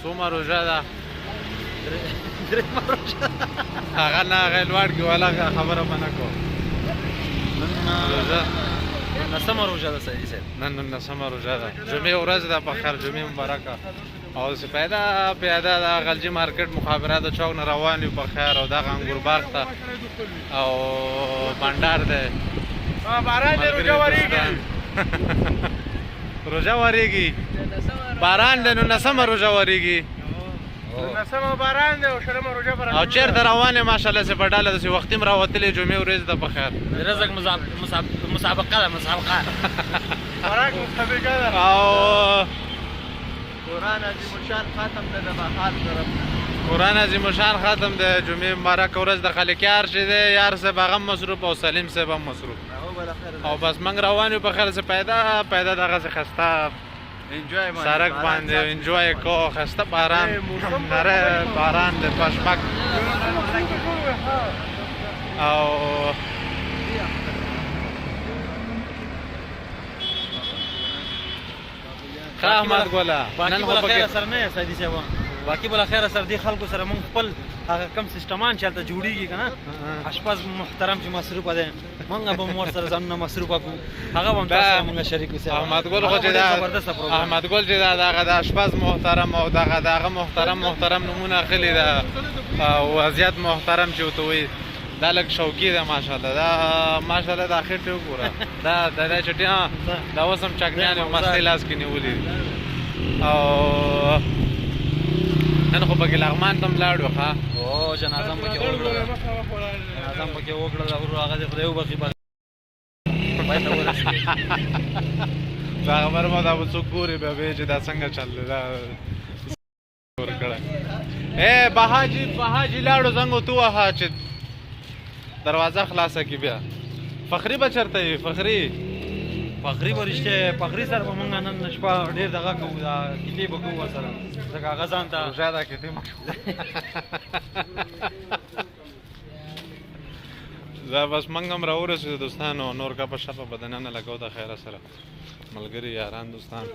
څومره روژه ده؟ درېیمه روژه ده. هغه نه هغه لوړ کړي ولا خبره به نه کوو. روژه نولسمه روژه ده سعیدي صاحب. نن 19مه روژه ده. جمعې ورځ ده، په خیر جمعې مبارکه. او چې پیاده د غلجي مارکیټ مخابرات چوک نه روان یو په خیر، او دغه انګور باغ ته او بنډار دی. باران دی، روژه ورېږي. روژه ورېږي، باران دی. 19مه روژه ورېږي، 19مه باران دی او 20مه روژه به او چېرته روان یې ماشاءالله چې په ډله داسې وختي م راوتلې جمعې ورځ ده په خیر. رزق مسابقه ده، مسابقه خوراک مسابقه ده. او قرآن عظیم الشان ختم ده د بهار طرف نه. قرآن عظیم الشان ختم ده. جمعې مبارکه ورځ د خلک یار چې دی، یار صاحب هغه هم مصروف او سلیم صاحب هم مصروف. او بس موږ روان یو په خیر چې پیدا دغسې خسته سړک باندې انجوای کو، خسته باران، نری باران دی، پشمک. او ښه احمد ګله نن خو خیر سره نه یې سعیدي صاحب، باقي بله خیر سره دې خلکو سره موږ خپل هغه کم سیسټمان چې هلته جوړېږي که نه، اشپز محترم چې مصروفه دی، موږ به هم ورسره ځانونه مصروفه کړو، هغه به هم تاسو سره موږ شریک اوسئ. احمد ګل خو چې احمد ګل چې دغه د اشپز محترم او دغه محترم نومونه اخلي ده، او وضعیت محترم چې ورته وایي، دا لږ شوقي ده ماشاءالله. دا ماشاءالله دا خېټې وګوره، دا چټي دا اوس هم چکنیانې او مستۍ لاس کې نیولي دي. او نن خو پکې لغمان ته هم لاړو. ښه او جنازه هم پکې وکړله، هغه دې خدای وبخښي. دا خبره به دا به څوک ګوري بیا به چې دا څنګه چل دی، دا ورکړی. بهاجي لاړو زنګ ورته ووهه چې دروازه خلاصه کړي. بیا فخري به چېرته وي؟ فخري به رښتیا فخري سره به موږ نن شپه ډېر دغه کوو، دا کیسې به کوو ورسره، ځکه هغه ځان ته روژه ده کیسې مه کوو. دا بس موږ هم راورسېدو دوستانو، نور ګپه شپه به دننه لګو د خیره سره، ملګري یاران دوستان.